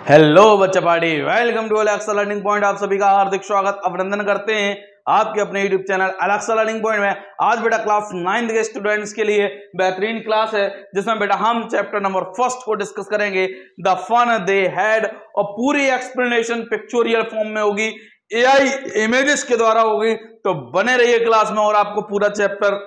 Hello बच्चा party, welcome to Alexa Learning Point. आप सभी का हार्दिक स्वागत अभिनंदन करते हैं आपके अपने YouTube channel Alexa Learning point में। आज बेटा क्लास 9th के स्टूडेंट्स के लिए बेहतरीन क्लास है, जिसमें बेटा हम चैप्टर नंबर 1 को डिस्कस करेंगे, द फन दे हैड। और पूरी एक्सप्लेनेशन पिक्चोरियल फॉर्म में होगी, एआई इमेजेस के द्वारा होगी। तो बने रहिए क्लास में और आपको पूरा चैप्टर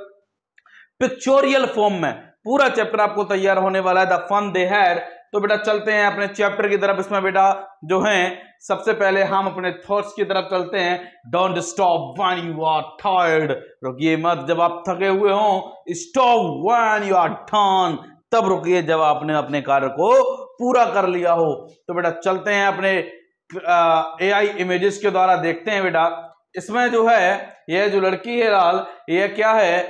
पिक्चोरियल फॉर्म में पूरा चैप्टर आपको तैयार होने वाला है, द फन दे हैड। तो बेटा चलते हैं अपने चैप्टर की तरफ। इसमें बेटा जो है सबसे पहले हम अपने थॉट्स की तरफ चलते हैं। Don't stop when you are tired, रुकिए मत जब आप थके हुए हो। Stop when you are done, तब रुकिए जब आपने अपने कार्य को पूरा कर लिया हो। तो बेटा चलते हैं अपने एआई इमेजेस के द्वारा देखते हैं। बेटा इसमें जो है यह जो लड़की है लाल, यह क्या है?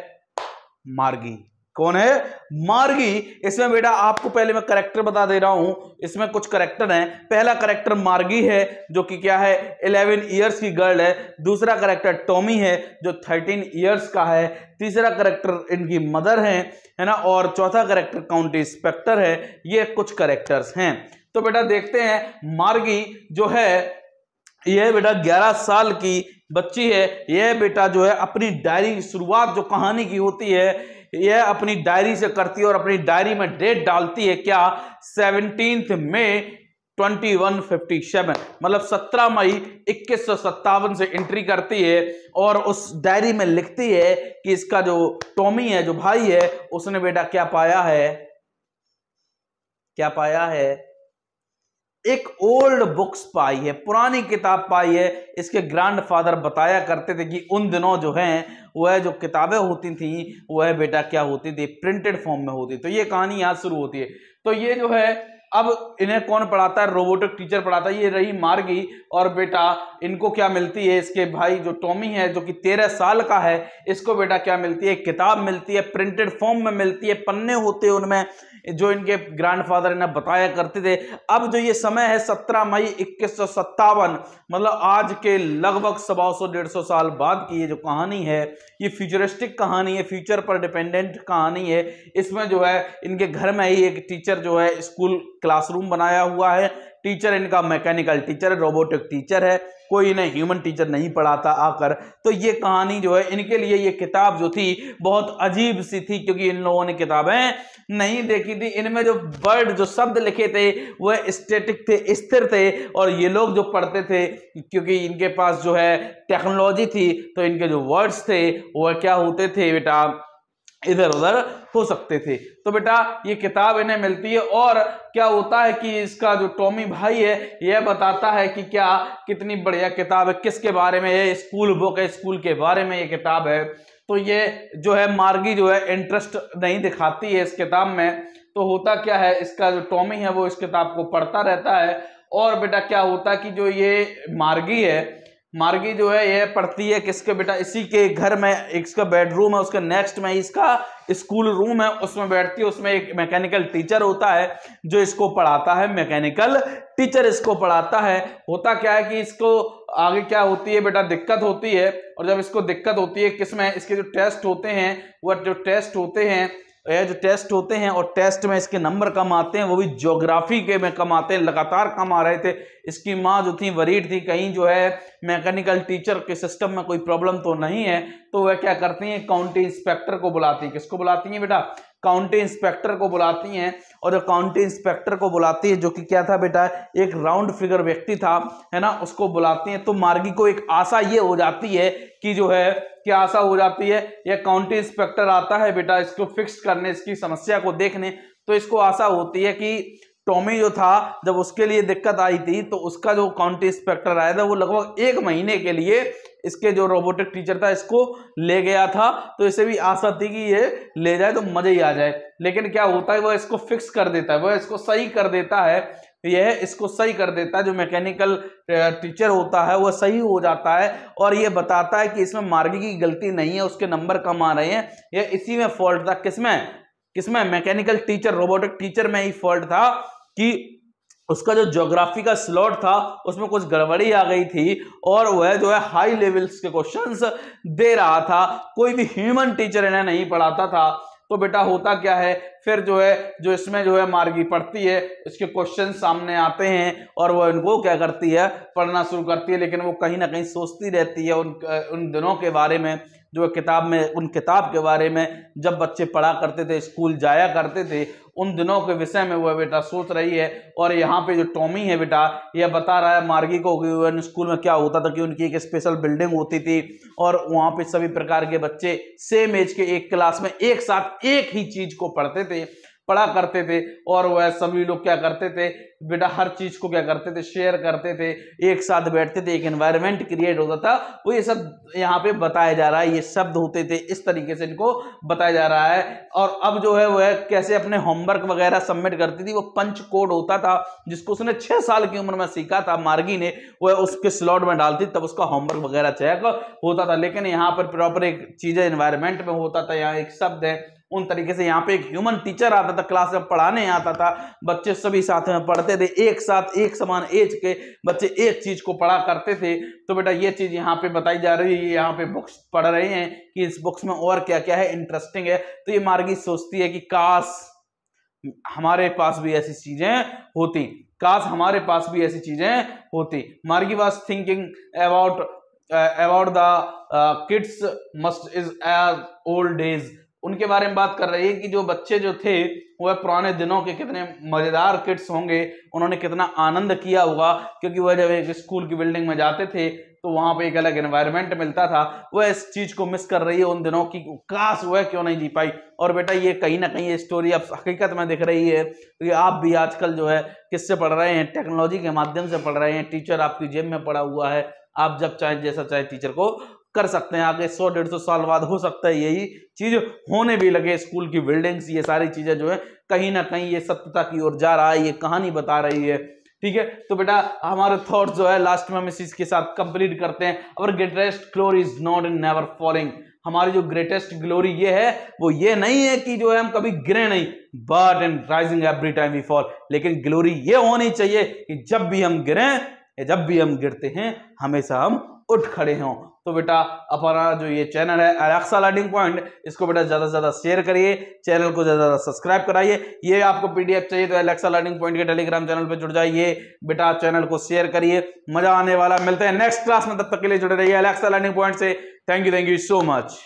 मार्गी। कौन है? मार्गी। इसमें बेटा आपको पहले मैं करेक्टर बता दे रहा हूं, इसमें कुछ करेक्टर हैं। पहला करेक्टर मार्गी है जो कि क्या है, 11 इयर्स की गर्ल है। दूसरा करेक्टर टॉमी है जो 13 इयर्स का है। तीसरा करेक्टर इनकी मदर है ना। और चौथा करेक्टर काउंटी इंस्पेक्टर है। ये कुछ करेक्टर्स हैं। तो बेटा देखते हैं, मार्गी जो है यह बेटा 11 साल की बच्ची है। यह बेटा जो है अपनी डायरी की शुरुआत जो कहानी की होती है, यह अपनी डायरी से करती है और अपनी डायरी में डेट डालती है क्या, 17 मई 2157, मतलब 17 मई 2157 से एंट्री करती है। और उस डायरी में लिखती है कि इसका जो टॉमी है, जो भाई है, उसने बेटा क्या पाया है, क्या पाया है? एक ओल्ड बुक्स पाई है, पुरानी किताब पाई है। इसके ग्रैंडफादर बताया करते थे कि उन दिनों जो हैं वह जो किताबें होती थी वह बेटा क्या होती थी, प्रिंटेड फॉर्म में होती। तो ये कहानी यहाँ शुरू होती है। तो ये जो है अब इन्हें कौन पढ़ाता है? रोबोटिक टीचर पढ़ाता है। ये रही मार्गी। और बेटा इनको क्या मिलती है? इसके भाई जो टॉमी है जो कि 13 साल का है, इसको बेटा क्या मिलती है? किताब मिलती है, प्रिंटेड फॉर्म में मिलती है, पन्ने होते हैं उनमें जो इनके ग्रैंडफादर इन्हें बताया करते थे। अब जो ये समय है 17 मई 2157, मतलब आज के लगभग 125 साल बाद की ये जो कहानी है, ये फ्यूचरिस्टिक कहानी है, फ्यूचर पर डिपेंडेंट कहानी है। इसमें जो है इनके घर में ही एक टीचर जो है स्कूल क्लासरूम बनाया हुआ है। टीचर इनका मैकेनिकल टीचर है, रोबोटिक टीचर है, कोई इन्हें ह्यूमन टीचर नहीं पढ़ाता आकर। तो ये कहानी जो है इनके लिए, ये किताब जो थी बहुत अजीब सी थी, क्योंकि इन लोगों ने किताबें नहीं देखी थी। इनमें जो वर्ड, जो शब्द लिखे थे वह स्टैटिक थे, स्थिर थे। और ये लोग जो पढ़ते थे, क्योंकि इनके पास जो है टेक्नोलॉजी थी, तो इनके जो वर्ड्स थे वह क्या होते थे बेटा, इधर उधर हो सकते थे। तो बेटा ये किताब इन्हें मिलती है। और क्या होता है कि इसका जो टॉमी भाई है यह बताता है कि क्या कितनी बढ़िया किताब है, किसके बारे में? ये स्कूल बुक है, स्कूल के बारे में ये किताब है। तो ये जो है मार्गी जो है इंटरेस्ट नहीं दिखाती है इस किताब में। तो होता क्या है, इसका जो टॉमी है वो इस किताब को पढ़ता रहता है। और बेटा क्या होता है कि जो ये मार्गी है, मार्गी जो है यह पढ़ती है किसके बेटा, इसी के घर में इसका बेडरूम है, उसके नेक्स्ट में इसका स्कूल रूम है, उसमें बैठती है। उसमें एक मैकेनिकल टीचर होता है जो इसको पढ़ाता है, मैकेनिकल टीचर इसको पढ़ाता है। होता क्या है कि इसको आगे क्या होती है बेटा, दिक्कत होती है। और जब इसको दिक्कत होती है किसमें, इसके जो टेस्ट होते हैं, वह जो टेस्ट होते हैं, ये जो टेस्ट होते हैं और टेस्ट में इसके नंबर कम आते हैं, वो भी ज्योग्राफी के में कम आते हैं, लगातार कम आ रहे थे। इसकी माँ जो थी वरीड थी, कहीं जो है मैकेनिकल टीचर के सिस्टम में कोई प्रॉब्लम तो नहीं है। तो वह क्या करती हैं, काउंटी इंस्पेक्टर को बुलाती हैं। किसको बुलाती हैं बेटा? काउंटी इंस्पेक्टर को बुलाती हैं। और जो काउंटी इंस्पेक्टर को बुलाती है, जो कि क्या था बेटा, एक राउंड फिगर व्यक्ति था, है ना, उसको बुलाती हैं। तो मार्गी को एक आशा ये हो जाती है कि जो है क्या आशा हो जाती है, यह काउंटी इंस्पेक्टर आता है बेटा इसको फिक्स करने, इसकी समस्या को देखने। तो इसको आशा होती है कि टॉमी जो था, जब उसके लिए दिक्कत आई थी तो उसका जो काउंटी इंस्पेक्टर आया था वो लगभग 1 महीने के लिए इसके जो रोबोटिक टीचर था इसको ले गया था। तो इसे भी आशा थी कि ये ले जाए तो मजे ही आ जाए। लेकिन क्या होता है, वह इसको फिक्स कर देता है, वह इसको सही कर देता है। यह इसको सही कर देता है, जो मैकेनिकल टीचर होता है वह सही हो जाता है। और ये बताता है कि इसमें मार्गी की गलती नहीं है, उसके नंबर कम आ रहे हैं, यह इसी में फॉल्ट था। किसमें? मैकेनिकल टीचर, रोबोटिक टीचर में ही फॉल्ट था कि उसका जो ज्योग्राफी का स्लॉट था उसमें कुछ गड़बड़ी आ गई थी और वह जो है हाई लेवल्स के क्वेश्चंस दे रहा था। कोई भी ह्यूमन टीचर इन्हें नहीं पढ़ाता था। तो बेटा होता क्या है, फिर जो है जो इसमें जो है मार्गी पढ़ती है, इसके क्वेश्चन सामने आते हैं और वो इनको क्या करती है, पढ़ना शुरू करती है। लेकिन वो कहीं ना कहीं सोचती रहती है उन दिनों के बारे में, जो किताब में, उन किताब के बारे में जब बच्चे पढ़ा करते थे, स्कूल जाया करते थे, उन दिनों के विषय में वह बेटा सोच रही है। और यहाँ पे जो टॉमी है बेटा, यह बता रहा है मार्गी को कि स्कूल में क्या होता था कि उनकी एक स्पेशल बिल्डिंग होती थी और वहाँ पे सभी प्रकार के बच्चे सेम एज के एक क्लास में एक साथ एक ही चीज को पढ़ा करते थे। और वह सभी लोग क्या करते थे बेटा, हर चीज को क्या करते थे, शेयर करते थे, एक साथ बैठते थे, एक एनवायरनमेंट क्रिएट होता था। वो ये सब यहाँ पे बताया जा रहा है, ये शब्द होते थे, इस तरीके से इनको बताया जा रहा है। और अब जो है वह कैसे अपने होमवर्क वगैरह सबमिट करती थी, वो पंच कोड होता था जिसको उसने 6 साल की उम्र में सीखा था मार्गी ने, वह उसके स्लॉट में डालती, तब उसका होमवर्क वगैरह चेक होता था। लेकिन यहाँ पर प्रॉपर एक चीज एनवायरनमेंट में होता था, यहाँ एक शब्द है, उन तरीके से यहाँ पे एक ह्यूमन टीचर आता था, क्लास में पढ़ाने आता था, बच्चे सभी साथ में पढ़ते थे, एक साथ एक समान एज के बच्चे एक चीज को पढ़ा करते थे। तो बेटा ये चीज यहाँ पे बताई जा रही है, यहाँ पे बुक्स पढ़ रहे हैं कि इस बुक्स में और क्या क्या है इंटरेस्टिंग है। तो ये मार्गी सोचती है कि काश हमारे पास भी ऐसी चीजें होती, काश हमारे पास भी ऐसी चीजें होती। Margie was thinking about the kids must is age old days, उनके बारे में बात कर रही है कि जो बच्चे जो थे वह पुराने दिनों के कितने मजेदार किड्स होंगे, उन्होंने कितना आनंद किया होगा, क्योंकि वह जब एक स्कूल की बिल्डिंग में जाते थे तो वहां पे एक अलग एनवायरनमेंट मिलता था। वह इस चीज को मिस कर रही है उन दिनों की, काश वह क्यों नहीं जी पाई। और बेटा ये कहीं ना कहीं ये स्टोरी अब हकीकत में दिख रही है, क्योंकि आप भी आजकल जो है किससे पढ़ रहे हैं, टेक्नोलॉजी के माध्यम से पढ़ रहे हैं, टीचर आपकी जेब में पड़ा हुआ है, आप जब चाहे जैसा चाहे टीचर को कर सकते हैं। आगे 100-150 साल बाद हो सकता है यही चीज होने भी लगे, स्कूल की बिल्डिंग्स, ये सारी चीजें जो है कहीं ना कहीं ये सत्यता की ओर जा रहा है, ये कहानी बता रही है। ठीक है, तो बेटा हमारे थॉट्स जो है लास्ट में हम इस चीज के साथ कंप्लीट करते हैं। Our greatest glory is not in never falling, हमारी जो ग्रेटेस्ट ग्लोरी ये है वो ये नहीं है कि जो है हम कभी गिरे नहीं, but in rising every time we fall. लेकिन ग्लोरी ये होनी चाहिए कि जब भी हम गिरे, जब भी हम गिरते हैं, हमेशा हम उठ खड़े हों। तो बेटा अपना जो ये चैनल है अलेक्सा लर्निंग पॉइंट, इसको बेटा ज्यादा से ज्यादा शेयर करिए, चैनल को ज्यादा सब्सक्राइब कराइए। ये आपको पीडीएफ चाहिए तो अलेक्सा लर्निंग पॉइंट के टेलीग्राम चैनल पे जुड़ जाइए बेटा, चैनल को शेयर करिए, मजा आने वाला। मिलते हैं नेक्स्ट क्लास में, तब तक के लिए जुड़े रहिए अलेक्सा लर्निंग पॉइंट से। Thank you so much.